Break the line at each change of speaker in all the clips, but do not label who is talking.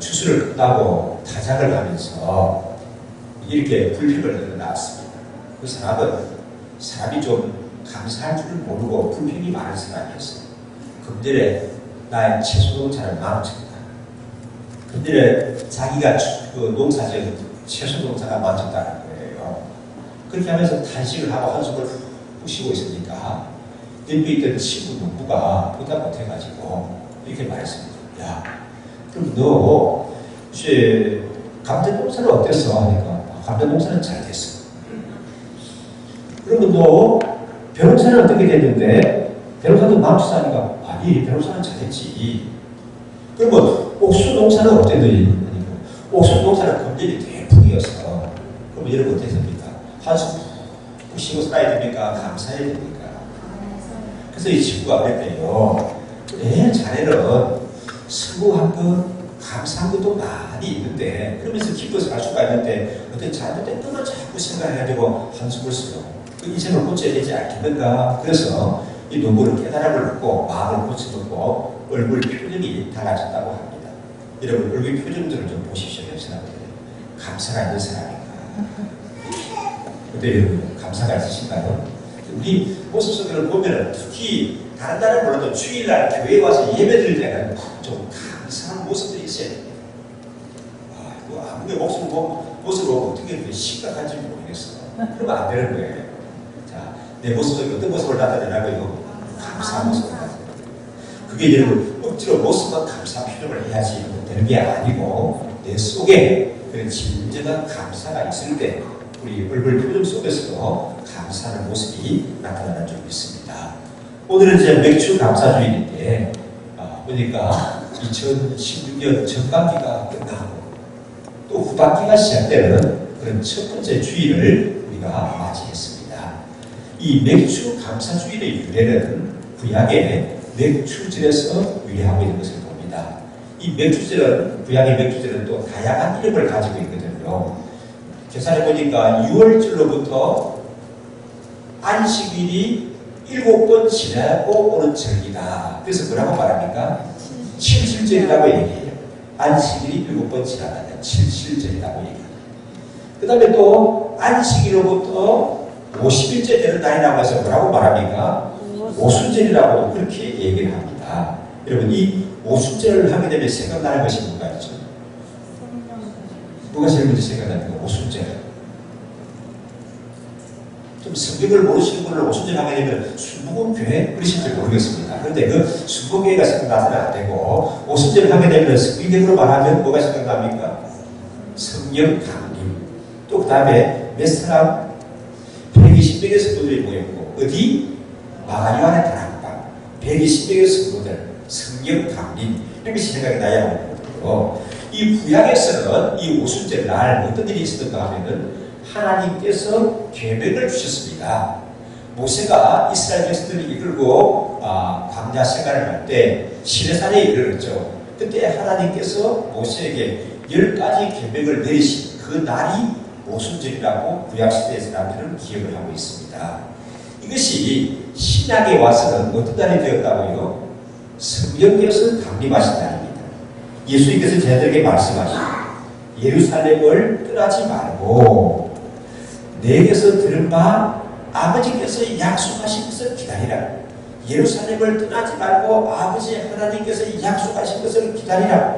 추수를 끝나고 타작을 하면서 이렇게 불평을 넣어놨습니다. 그 사람이 좀 감사할 줄을 모르고 불평이 많은 사람이었어요. 금전에 나의 채소농사를 망쳤다. 금전에 자기가 그 농사지은 채소농사가 망쳤다는 거예요. 그렇게 하면서 탄식을 하고 한숨을 푹 쉬고 있으니까 옆에 있던 친구 농부가 보다 못해가지고 이렇게 말했습니다. 야, 그럼 너 이제 감자 농사는 어땠어? 하니까 감자 농사는 잘 됐어. 그러면 너 벼농사는 어떻게 됐는데? 벼농사도 망쳤어 하니까 아니 벼농사는 잘했지. 그러면 옥수 농사는 어땠니? 옥수 농사는 금전이 대풍이었어. 그럼 여러분 어땠습니까? 한숨 푹 쉬고 살아야 됩니까? 감사해야 됩니까? 그래서 이 친구가 그랬대요. 그래, 자네는 수고한 것, 감사한 것도 많이 있는데, 그러면서 기뻐서 갈 수가 있는데, 어떤 잘못된 것만 자꾸 생각해가지고 한숨을 쉬어. 그 인생을 고쳐야 되지 않겠는가? 그래서 이 농부는 깨달음을 얻고, 마음을 고쳐놓고, 얼굴 표정이 달라졌다고 합니다. 여러분, 얼굴 표정들을 좀 보십시오, 그 사람들. 감사가 있는 사람인가? 근데 여러분, 감사가 있으신가요? 우리 모습 속을 보면 특히 다른 나라 몰라도 주일날 교회에 와서 예배 드릴 때는 좀 감사한 모습들이 있어야 됩니다. 아무리 모습으로 어떻게 이렇게 심각한지 모르겠어. 그러면 안 되는 거예요. 자, 내 모습 속에 어떤 모습을 나타내라고요? 감사한 모습을 나타내요. 그게 여러분 억지로 모습만 감사 표현을 해야지 되는 게 아니고 내 속에 그런 진정한 감사가 있을 때 우리 얼굴 표정 속에서도 감사하는 모습이 나타나는 줄 믿습니다. 오늘은 이제 맥주 감사주일인데 보니까 2016년 전반기가 끝나고 또 후반기가 시작되는 그런 첫 번째 주일을 우리가 맞이했습니다. 이 맥주 감사주일의 유래는 구약의 맥주절에서 유래하고 있는 것을 봅니다. 이 맥주절은 구약의 맥주절은 또 다양한 이름을 가지고 있거든요. 계산해 보니까 6월절로부터 안식일이 7번 지나고 오는 절기다. 그래서 뭐라고 말합니까? 칠칠절이라고 얘기해요. 안식일이 7번 지나가면 칠칠절이라고 얘기해요. 그 다음에 또 안식일로부터 50일째 되는 날이라고 해서 뭐라고 말합니까? 오순절이라고 그렇게 얘기를 합니다. 여러분 이 오순절을 하게 되면 생각나는 것이 뭔가 있죠? 누가 제일 먼저 생각납니까? 오순절. 좀 성경을 모르시는 분을 오순절 하게 되면 순복음교회 그러실지 모르겠습니다. 그런데 그 순복음교회가 생각나서는 안 되고 오순절을 하게 되면 성경으로 말하면 뭐가 생각납니까? 성령 강림. 또 그 다음에 몇 사람? 120명의 성도들이 모였고 어디? 마가요한의 다락방. 120명의 성도들 성령 강림. 이런 것이 생각이 나야 하거든요. 이 구약에서는 이 오순절 날 어떤 일이 있었던가 하면은 하나님께서 계명을 주셨습니다. 모세가 이스라엘 백성들을 이끌고 광야 생활을 할 때 시내산에 이르렀죠. 그때 하나님께서 모세에게 10가지 계명을 내리신 그 날이 오순절이라고 구약시대의 사람들은 기억을 하고 있습니다. 이것이 신약에 와서는 어떤 날이 되었다고요? 성령께서 강림하신 날입니다. 예수님께서 저희들에게 말씀하시죠. 예루살렘을 떠나지 말고 내게서 들은 바 아버지께서 약속하신 것을 기다리라. 예루살렘을 떠나지 말고 아버지 하나님께서 약속하신 것을 기다리라.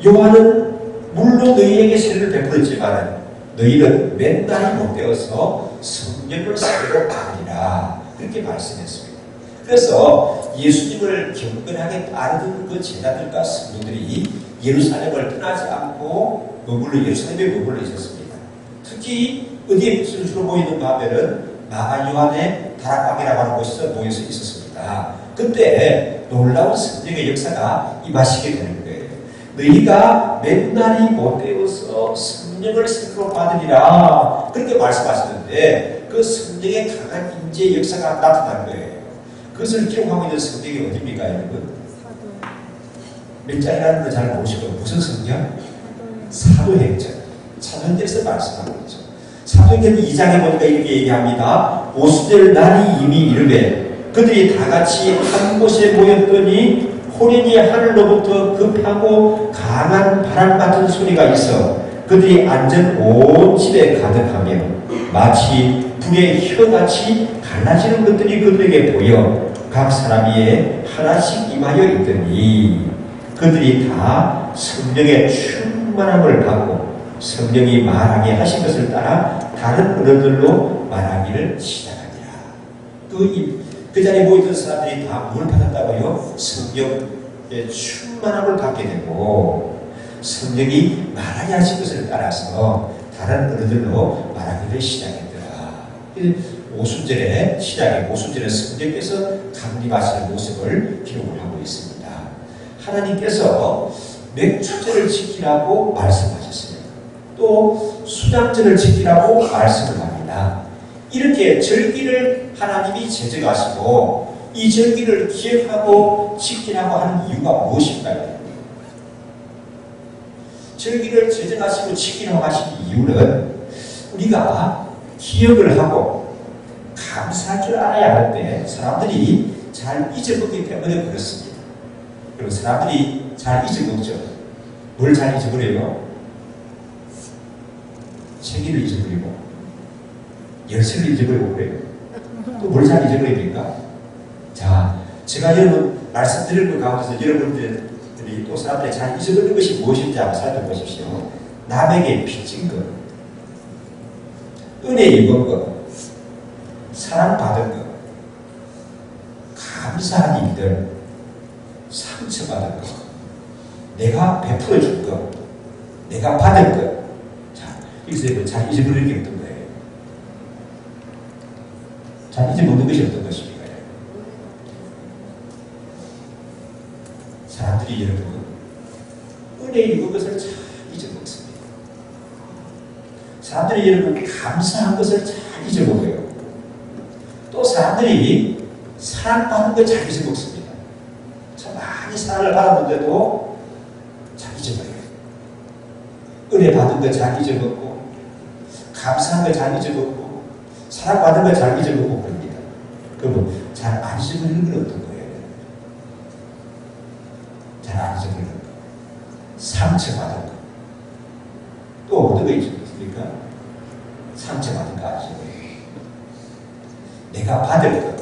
요한은 물로 너희에게 세례를 베풀었지만 너희는 맨날이 못되어서 성령을 새로 받으리라. 그렇게 말씀했습니다. 그래서 예수님을 경건하게 따르던 그 제자들과 성도들이 예루살렘을 떠나지 않고 예루살렘에 머물러 있었습니다. 특히 어디에 주로 모이는가 하면은 마가요한의 다락방이라고 하는 곳에서 모여서 있었습니다. 그때 놀라운 성령의 역사가 임하시게 되는 거예요. 너희가 맨날이 못되어서 성령을 새로 받으리라. 그렇게 말씀하시는데 그 성령의 강한 임재 역사가 나타난 거예요. 그것을 기록하고 있는 성경이 어디입니까, 여러분? 몇 장이라는 걸 잘 모르시고 무슨 성경? 사도행전. 사도행전에서 말씀하고 있죠. 사도행전 2장에 보니까 이렇게 얘기합니다. 오순절 날이 이미 이르매 그들이 다 같이 한 곳에 모였더니 호련히 하늘로부터 급하고 강한 바람 같은 소리가 있어 그들이 앉은 온 집에 가득하며 마치 불의 혀같이 갈라지는 것들이 그들에게 보여 각 사람 위에 하나씩 임하여 있더니 그들이 다 성령의 충만함을 받고 성령이 말하게 하신 것을 따라 다른 언어들로 말하기를 시작하니라. 그 자리에 모이던 사람들이 다 뭘 받았다고요? 성령의 충만함을 받게 되고 성령이 말하게 하신 것을 따라서 다른 언어들로 말하기를 시작했더라. 5순절의 시작에 5순절의 성령께서 강림하시는 모습을 기록을 하고 있습니다. 하나님께서 맥추절을 지키라고 말씀하셨어요. 또 수장절을 지키라고 말씀을 합니다. 이렇게 절기를 하나님이 제정하시고 이 절기를 기억하고 지키라고 하는 이유가 무엇일까요? 절기를 제정하시고 지키라고 하신 이유는 우리가 기억을 하고 감사할 줄 알아야 할 때 사람들이 잘 잊어먹기 때문에 그렇습니다. 그리고 사람들이 잘 잊어먹죠. 뭘 잘 잊어버려요? 생일을 잊어버리고 열쇠를 잊어버리고 그래요. 또 뭘 잘 잊어버립니까? 자, 제가 여러분 말씀드린 것 가운데서 여러분들이 또 사람들이 잘 잊어버리는 것이 무엇인지 한번 살펴보십시오. 남에게 빚진 것, 은혜 입은 것, 사랑받은 것, 감사한 일들, 상처받은 것, 내가 베풀어준 것, 내가 받은 것. 자, 여기서 잘 잊어버리는 게 어떤 거예요? 잘 잊어먹는 것이 어떤 것입니까? 사람들이 여러분 은혜 입은 것을 잘 잊어먹습니다. 사람들이 여러분 감사한 것을 잘 잊어먹어요. 또 사람들이 사랑받는 걸 잘 잊어먹습니다. 참 많이 사랑을 받았는데도 잘 잊어버려요. 은혜 받은 걸 잘 잊어먹고 감사한 걸 잘 잊어먹고 사랑받은 걸 잘 잊어먹고 그럽니다. 그러면 잘 안 잊어버리는 건 어떤 거예요? 잘 안 잊어버리는 거. 상처받은 거. 또 어떤 거 있습니까? 상처받은 거 안 잊어버려요. 내가 받을 것.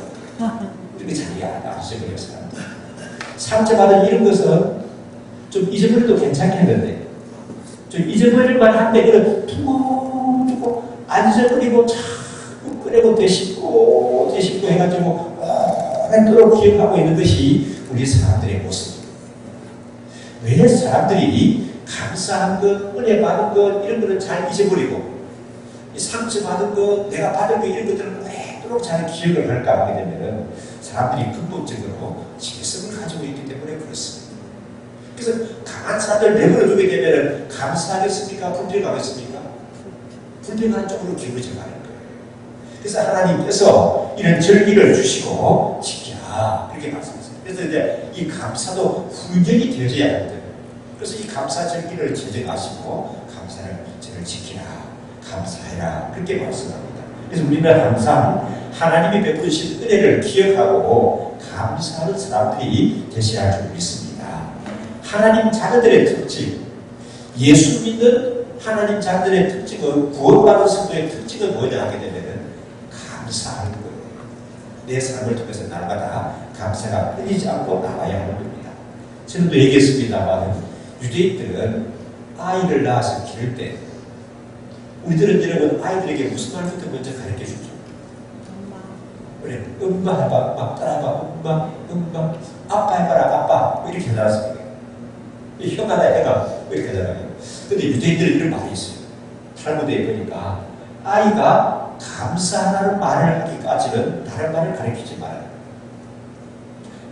이렇게 자기 안 잊어버려요, 사람들. 상처받은 이런 것은 좀 잊어버려도 괜찮겠는데, 좀 잊어버릴 만한데, 그걸 두고 안 잊어버리고 자꾸 꺼내고 되씹고 해가지고 오랫도록 기억하고 있는 것이 우리 사람들의 모습입니다. 왜 사람들이 감사한 것, 은혜 받은 것, 이런 것을 잘 잊어버리고, 상처받은 것, 내가 받은 것, 이런 것들을 오랫도록 잘 기억을 할까 하게 되면 사람들이 근본적으로 질성을 가지고 있기 때문에 그렇습니다. 그래서 강한 사람들 내버려두게 되면 감사하겠습니까? 불평하겠습니까? 불평하는 쪽으로 기울어져 가는 거예요. 그래서 하나님께서 이런 절기를 주시고 지키라 그렇게 말씀하셨어요. 그래서 이제 이 감사도 훈련이 되어져야 합니다. 그래서 이 감사 절기를 제정하시고 감사를 지키라, 감사해라 그렇게 말씀합니다. 그래서 우리는 항상 하나님이 베푸신 은혜를 기억하고 감사하는 사람들이 되셔야 할 줄 믿습니다. 하나님 자녀들의 특징, 예수 믿는 하나님 자녀들의 특징은, 구원받은 성도의 특징은 뭐냐 하게 되면 감사하는 거예요. 내 삶을 통해서 날마다 감사가 끊이지 않고 나와야 하는 겁니다. 저는 또 얘기했습니다만 유대인들은 아이를 낳아서 기를 때 우리들은 여러분 아이들에게 무슨 말부터 먼저 가르쳐주죠? 그래, 엄마 해봐, 막 따라해봐, 엄마, 아빠 해봐라, 아빠 이렇게 해놨습니다. 형아다 해가 이렇게 하잖아요. 근데 유대인들은 이런 말이 있어요. 탈무드에 보니까 아이가 감사하다는 말을 하기까지는 다른 말을 가르치지 말아요.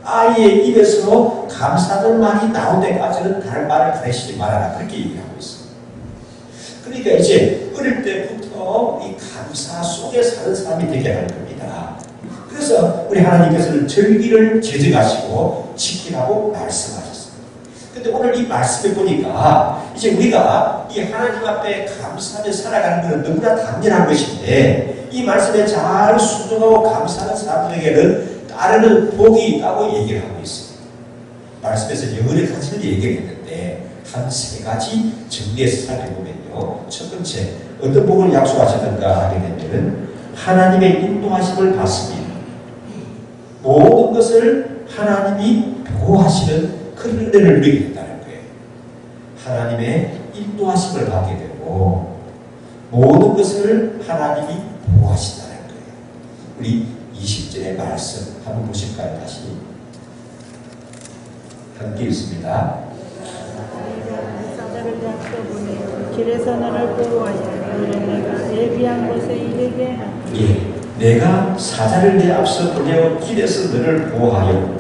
아이의 입에서 감사하는 말이 나올 때까지는 다른 말을 가르치지 말아라. 그렇게 얘기하고 있어요. 그러니까 이제 어릴 때부터 이 감사 속에 사는 사람이 되게 하는 겁니다. 그래서 우리 하나님께서는 절기를 제정하시고 지키라고 말씀하셨어요. 근데 오늘 이 말씀을 보니까 이제 우리가 이 하나님 앞에 감사하며 살아가는 것은 너무나 당연한 것인데 이 말씀에 잘 순종하고 감사하는 사람들에게는 따르는 복이 있다고 얘기를 하고 있습니다. 말씀에서 영혼의 가치를 얘기했는데 한 세 가지 정리해서 살펴보면요. 첫 번째, 어떤 복을 약속하셨는가 하게 되면 하나님의 인도하심을 받습니다. 모든 것을 하나님이 보호하시는 그런 은혜를 누리게 된다는 거예요. 하나님의 인도하심을 받게 되고 모든 것을 하나님이 보호하신다는 거예요. 우리 20절의 말씀 한번 보실까요? 다시 함께 읽습니다.
길에서 너를 보호하여 너를 내가 예비한 곳에 이르게 하리.
예, 내가 사자를 내 앞서 보내어 길에서 너를 보호하여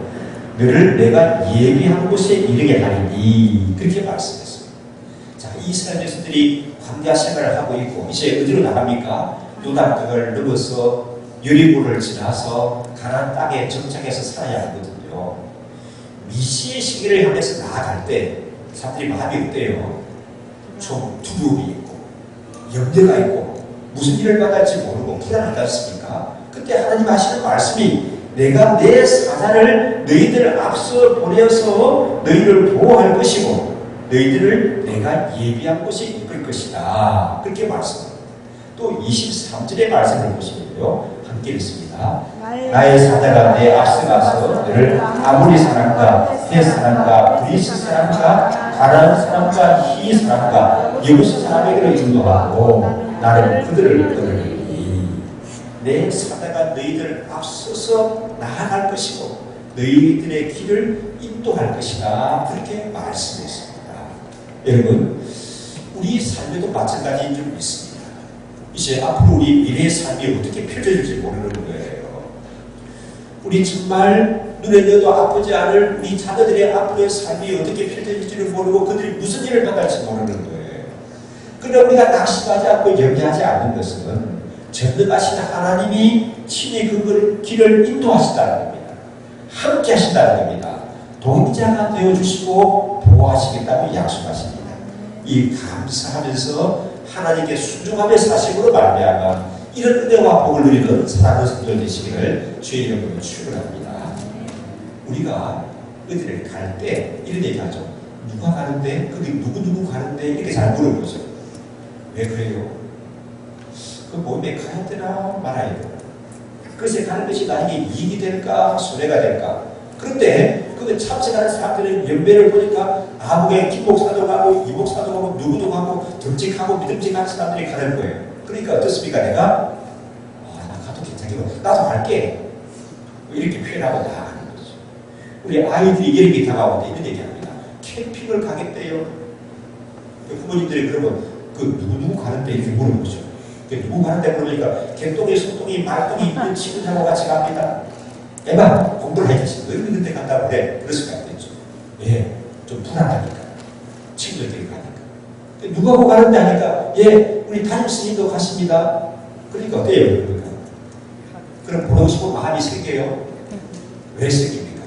너를 내가 예비한 곳에 이르게 하리니 그렇게 말씀했어요. 자, 이스라엘 백성들이 광야 생활을 하고 있고 이제 어디로 나갑니까? 요단강을 넘어서 여리고를 지나서 가나안 땅에 정착해서 살아야 하거든요. 미시의 시기를 향해서 나아갈 때 사람들이 마음이 어때요? 좀 두려움이 있고 염려가 있고 무슨 일을 받을지 모르고 불안하지 않습니까? 그때 하나님 하시는 말씀이 내가 내 사자를 너희들 앞서 보내어서 너희를 보호할 것이고 너희들을 내가 예비한 곳에 이끌 것이다. 그렇게 말씀합니다. 또 23절의 말씀을 보시면요. 함께 읽습니다. 나의 사자가 내 앞서가서 너를 아모리 사람과 헷 사람과 브리스 사람과 가나안 사람과 히 사람과 여부스 사람에게로 인도하고 나는 그들을 끌으리니 내 사자가 너희들 앞서서 나아갈 것이고 너희들의 길을 인도할 것이다. 그렇게 말씀했습니다. 여러분, 우리 삶에도 마찬가지인 줄 믿습니다. 이제 앞으로 우리 미래의 삶이 어떻게 펼쳐질지 모르는 거예요. 우리 정말 눈에 넣어도 아프지 않을 우리 자녀들의 앞으로의 삶이 어떻게 펼쳐질지를 모르고 그들이 무슨 일을 당할지 모르는 거예요. 그러나 우리가 낙심하지 않고 염려하지 않는 것은 전능하신 하나님이 친히 그 길을 인도하신다는 겁니다. 함께 하신다는 겁니다. 동자가 되어주시고 보호하시겠다고 약속하십니다. 이 감사하면서 하나님께 순종하며 사심으로 말미암아 이런 은혜와 복을 누리는 사랑하는 성도들 되시기를 주의 이름으로 축원합니다. 우리가 어디를 갈 때 이런 얘기하죠. 누가 가는데? 거기 누구 가는데? 이렇게 잘 물어보죠. 왜 그래요? 그 몸에 가야 되나 말아야 되나? 그것에 가는 것이 나에게 이익이 될까? 손해가 될까? 그런데 그 참석하는 사람들의 연배를 보니까 아무개 김목사도 가고 이목사도 가고 누구도 가고 듬직하고 믿음직한 사람들이 가는 거예요. 그러니까 어떻습니까? 내가 나 가도 괜찮겠고 나도 갈게 이렇게 표현하고 나아가는 거죠. 우리 아이들이 여름이 다가오는데 이런 얘기합니다. 캠핑을 가겠대요. 부모님들이 그러면 그 누구 가는데 이렇게 물어보죠. 누구 가는데 물으니까 개똥이 소똥이 말똥이 있는 친구들하고 같이 갑니다. 애가 공부를 해야지. 왜 그런 데 간다고 그래? 그럴 수가 있겠죠. 예, 좀 불안하니까. 친구들끼리 가니까. 누구하고 가는데 하니까, 예, 우리 담임스님도 가십니다. 그러니까 어때요? 그러니까. 그럼 보내고 싶은 마음이 생겨요? 왜 생깁니까?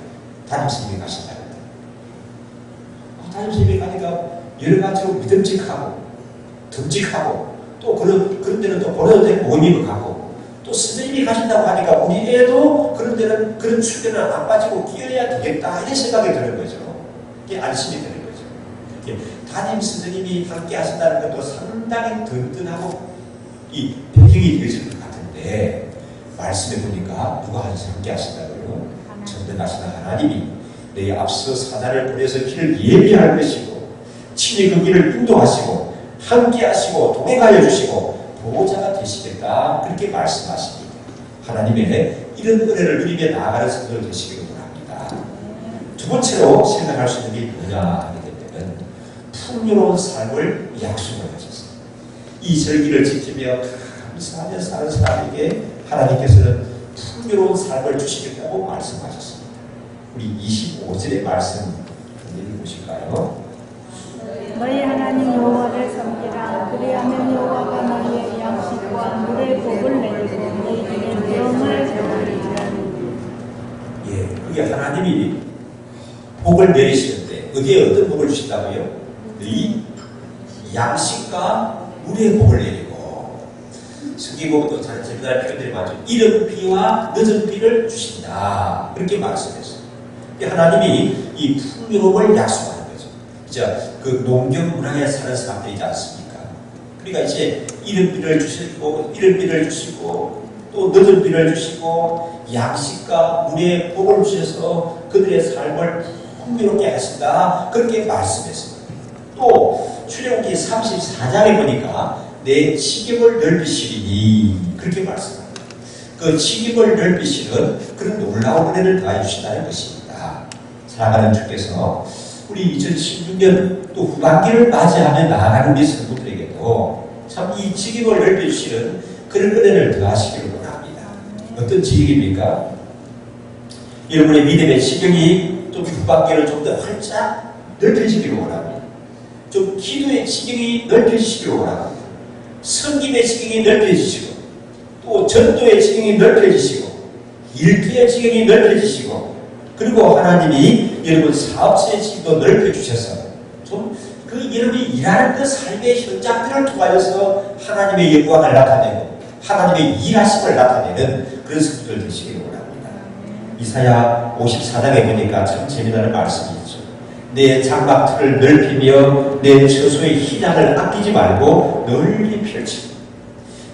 담임스님이 가신다는데. 담임스님이 가니까 여러 가지로 믿음직하고, 듬직하고, 또 그런 데는 또 보내도 되고 모임을 가고, 또 선생님이 가신다고 하니까 우리 애도 그런 데는 그런 축에는 안 빠지고 끼어야 되겠다 이런 생각이 드는 거죠. 이게 안심이 되는 거죠. 이게 담임 선생님이 함께 하신다는 것도 상당히 든든하고 이 배경이 되어질 것 같은데 말씀해 보니까 누가 함께 하신다고요? 전능하신 하나님이 내 앞서 사자를 보내서 길을 예비할 것이고 친히 그 길을 인도하시고 함께 하시고 동행하여 주시고 보호자가 되시겠다 그렇게 말씀하십니다. 하나님의 이런 은혜를 누리며 나아가는 성도들 되시기를 원합니다. 두 번째로 생각할 수 있는 게 뭐냐 하게 되면 풍요로운 삶을 약속을 하셨습니다. 이 절기를 지키며 감사하며 사는 사람에게 하나님께서는 풍요로운 삶을 주시겠다고 말씀하셨습니다. 우리 25절의 말씀 읽어보실까요?
너희 하나님 여호와를 섬기라. 그리하면 여호와가 너희의 양식과 물의 복을 내리고 너희에게 명을 베푸리라.
예, 그게 하나님이 복을 내리시는데 어디에 어떤 복을 주신다고요? 너희 양식과 물의 복을 내리고 성경보고도 잘 재미난 표현들이 많죠. 이른 비와 늦은 비를 주신다. 그렇게 말씀했어요. 하나님이 이 풍요로움을 약속하는 거죠. 이제 그 농경 문화에 사는 사람들이지 않습니까? 그러니까 이제 이른 비를 주시고 또 늦은 비를 주시고 양식과 물의 복을 주셔서 그들의 삶을 풍요롭게 하신다. 그렇게 말씀했습니다. 또 출애굽기 34장에 보니까 내 지경을 넓히시리니 그렇게 말씀합니다. 그 지경을 넓히시는 그런 놀라운 은혜를 더해 주신다는 것입니다. 사랑하는 주께서 우리 2016년 또 후반기를 맞이하며 나아가는 우리 성도들에게도 참 이 지경을 넓혀주시는 그런 은혜를 더하시기를 원합니다. 어떤 지경입니까? 여러분의 믿음의 지경이 좀 후반기를 좀 더 활짝 넓혀지기를 원합니다. 좀 기도의 지경이 넓혀지시기를 원합니다. 성김의 지경이 넓혀지시고 또 전도의 지경이 넓혀지시고 일터의 지경이 넓혀지시고 그리고 하나님이 여러분 사업체의 지경도 넓혀주셔서 좀 그 여러분이 일하는 그 삶의 현장들을 통하여서 하나님의 영광을 나타내고 하나님의 일하심을 나타내는 그런 성도들 되시기를 원합니다. 이사야 54장에 보니까 참 재미나는 말씀이 있죠. 내 장막틀을 넓히며 내 처소의 희장을 아끼지 말고 널리 펼치고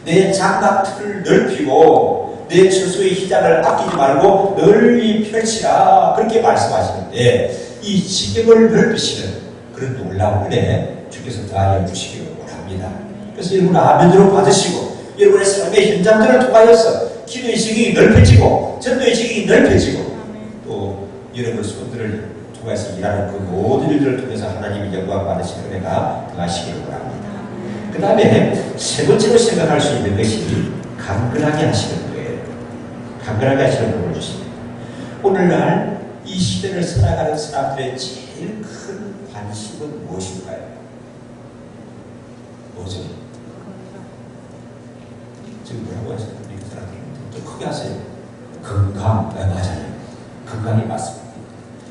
내 장막틀을 넓히고 내 처소의 희장을 아끼지 말고 널리 펼치라 그렇게 말씀하시는데 이 지경을 넓히시는 그런 놀라운 은혜 주께서 더하여 주시기를 원합니다. 그래서 여러분 아멘으로 받으시고 여러분의 삶의 현장들을 통하여서 기도의 지경이 넓혀지고 전도의 지경이 넓혀지고 또 여러분 손들을 통해서 일하는 그 모든 일들을 통해서 하나님의 영광 받으시는 은혜가 더하시기를 원합니다. 그 다음에 세 번째로 생각할 수 있는 것이 강건하게 하시는 거예요. 강건하게 하시는 분을 주십니다. 오늘날 이 시대를 살아가는 사람들의 제일 큰 관심은 무엇일까요? 뭐죠? 지금 뭐라고 하세요? 우리 사람들 좀 크게 하세요. 건강. 네, 맞아요. 건강이 맞습니다.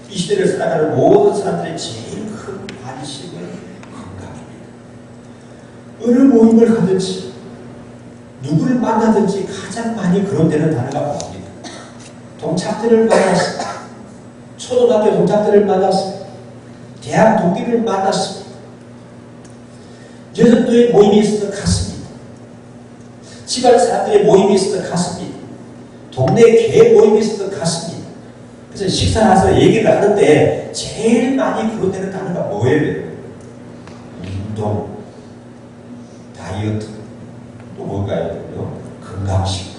이 시대를 살아가는 모든 사람들의 제일 큰 관심은 건강입니다. 어느 모임을 하든지 누구를 만나든지 가장 많이 거론되는 단어가 뭡니까? 동창들을 만났습니다. 초등학교 동창들을 만났습니다. 대학 동기를 만났습니다. 여전도의 모임이 있어서 갔습니다. 집안 사람들의 모임이 있어서 갔습니다. 동네 교회 모임이 있어서 갔습니다. 그래서 식사 나서 얘기를 하는데 제일 많이 거론되는 단어가 뭐예요? 운동, 다이어트, 또 뭘까요? 건강식,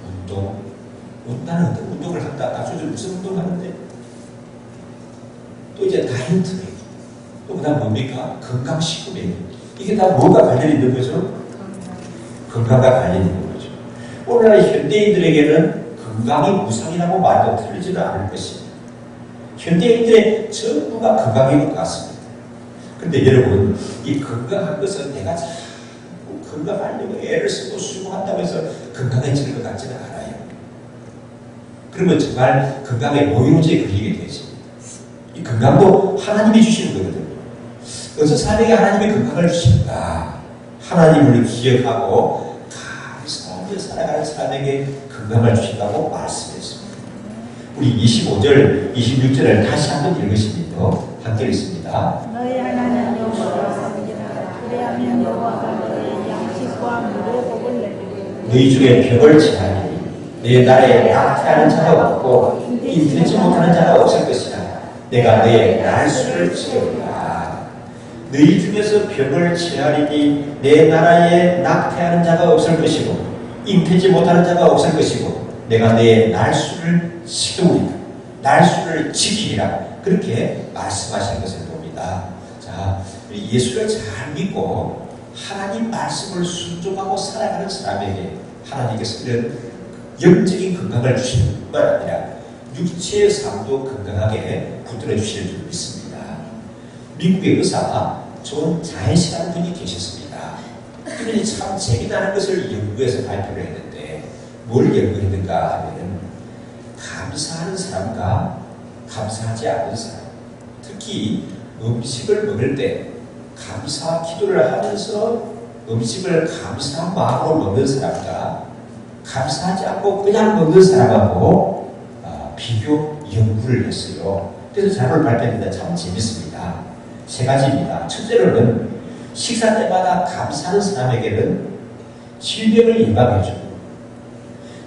운동. 나는 어떤 운동을 한다. 나중에 무슨 운동을 하는데? 또 이제 다이어트 얘기. 또 그 다음 뭡니까? 건강식품 얘기. 이게 다 뭐가 관련이 있는 거죠? 건강과 관련이 있는 거죠. 오늘날 현대인들에게는 건강이 무상이라고 말도 틀리지는 않을 것입니다. 현대인들의 전부가 건강인 것 같습니다. 그런데 여러분, 이 건강한 것은 내가 자꾸 건강하려고 애를 쓰고 수고한다고 해서 건강해지는 것 같지는 않아요. 그러면 정말 건강의 노이로제에 걸리게 되지. 이 건강도 하나님이 주시는 거거든요. 어서 사람에게 하나님의 건강을 주시는가? 하나님을 기억하고 감사하며 살아가는 사람에게 건강을 주신다고 말씀했습니다. 우리 25절, 26절을 다시 한번 읽으십니다. 함께 읽습니다.
너희 하나님 여호와를 섬기라. 그리하면 여호와가 너희 양식과 물의 복을 내리고
너희 중에 벽을 지나니 내 나라에 낙태하는 자가 없고 인태치 못하는 자가 없을 것이라. 내가 너의 날수를 채우리라. 너희 중에서 벽을 취하리니 내 나라에 낙태하는 자가 없을 것이고 인태치 못하는 자가 없을 것이고 내가 너의 날수를 채우리라. 날수를 지키리라. 그렇게 말씀하시는 것을 봅니다. 자, 우리 예수를 잘 믿고 하나님 말씀을 순종하고 살아가는 사람에게 하나님께서 이런 영적인 건강을 주시는 뿐만 아니라 육체의 삶도 건강하게 붙들어 주시는 줄 믿습니다. 미국의 의사 존 자이시라는 분이 계셨습니다. 그분이 참 재미나는 것을 연구해서 발표를 했는데 뭘 연구했는가 하면 감사하는 사람과 감사하지 않는 사람, 특히 음식을 먹을 때 감사 기도를 하면서 음식을 감사한 마음으로 먹는 사람과 감사하지 않고 그냥 먹는 사람하고 비교 연구를 했어요. 그래서 자료를 발표했는데 참 재밌습니다. 세 가지입니다. 첫째로는 식사 때마다 감사하는 사람에게는 질병을 예방해주고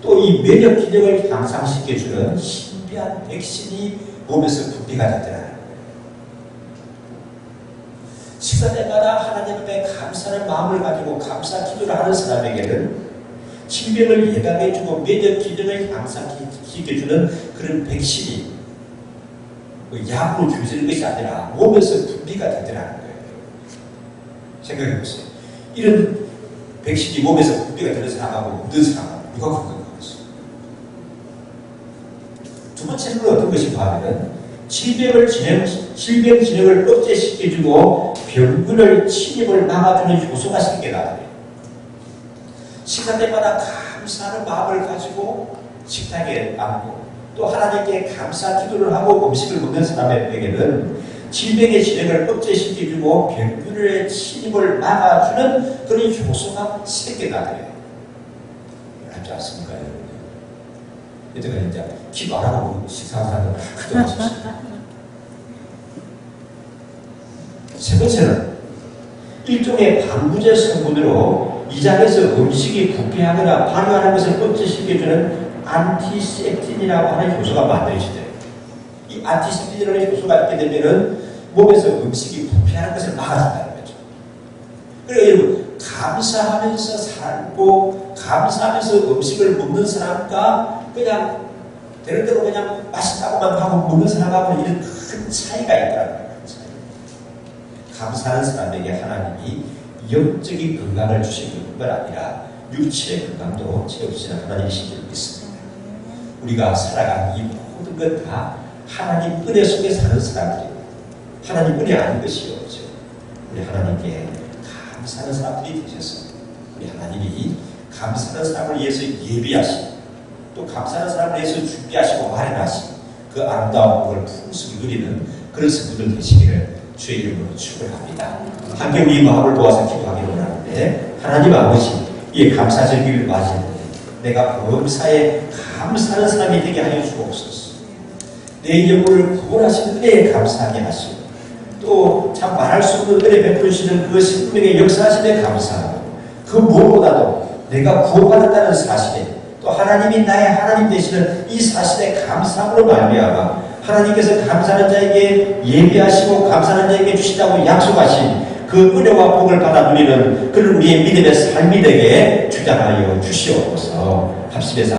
또 이 면역 기능을 향상시켜주는 신비한 백신이 몸에서 분비가 되더라. 식사 때마다 하나님 앞에 감사하는 마음을 가지고 감사 기도를 하는 사람에게는 질병을 예방해주고 면역 기능을 향상시켜주는 그런 백신이 약으로 주어지는 것이 아니라 몸에서 분비가 되더라는 거예요. 생각해보세요. 이런 백신이 몸에서 분비가 되는 사람하고 없는 사람하고 누가 건강하겠어요? 두 번째는 어떤 것인가 하면 질병 진행을 억제시켜주고 병균을 침입을 막아주는 효소가 생겨나요. 식사 때마다 감사하는 마음을 가지고 식탁에 앉고 또 하나님께 감사 기도를 하고 음식을 먹는 사람에게는 질병의 진행을 억제시켜주고 병균의 침입을 막아주는 그런 효소가 생겨나요. 알지 않습니까, 여러분? 이때가 이제 기도 안 하고 식사하는 사람은 기도하십시오. 세 번째는 일종의 방부제 성분으로 이 장에서 음식이 부패하거나 발효하는 것을 억제시켜주는 안티셉틴이라고 하는 효소가 만들어지대요. 이 안티셉틴이라는 효소가 있게 되면은 몸에서 음식이 부패하는 것을 막아준다는 거죠. 그러니까 여러분, 감사하면서 살고 감사하면서 음식을 먹는 사람과 그냥 되는 대로 그냥 맛있다고만 하고 먹는 사람하고 이런 큰 차이가 있더라고요. 감사하는 사람에게 하나님이 영적인 건강을 주시는 뿐만 아니라 육체의 건강도 채워주시는 하나님이시길 믿습니다. 우리가 살아가는 이 모든 것 다 하나님 은혜 속에 사는 사람들이에요. 하나님 은혜 아닌 것이 없죠. 우리 하나님께 감사하는 사람들이 되셔서 우리 하나님이 감사하는 사람을 위해서 예비하시고 또 감사하는 사람을 위해서 준비하시고 마련하시고 그 아름다운 복을 풍성히 누리는 그런 성도들 되시기를 주의 이름으로 축원합니다. 함께 우리 마음을 모아서 기도하기 원하는데 하나님 아버지 이 감사절기를 맞이했는데 내가 범사에 감사하는 사람이 되게 하여 주옵소서. 내 영혼을 구원하시는 은혜에 감사하게 하시고 또 참 말할 수 없는 은혜 베푸시는 그 생명의 역사하심에 감사하고 그 무엇보다도 내가 구원받았다는 사실에 또 하나님이 나의 하나님 되시는 이 사실에 감사함으로 말미암아 하나님께서 감사하는 자에게 예비하시고 감사하는 자에게 주시다고 약속하신 그 은혜와 복을 받아 누리는 그런 우리의 믿음의 삶이 되게 주장하여 주시옵소서. 합심해서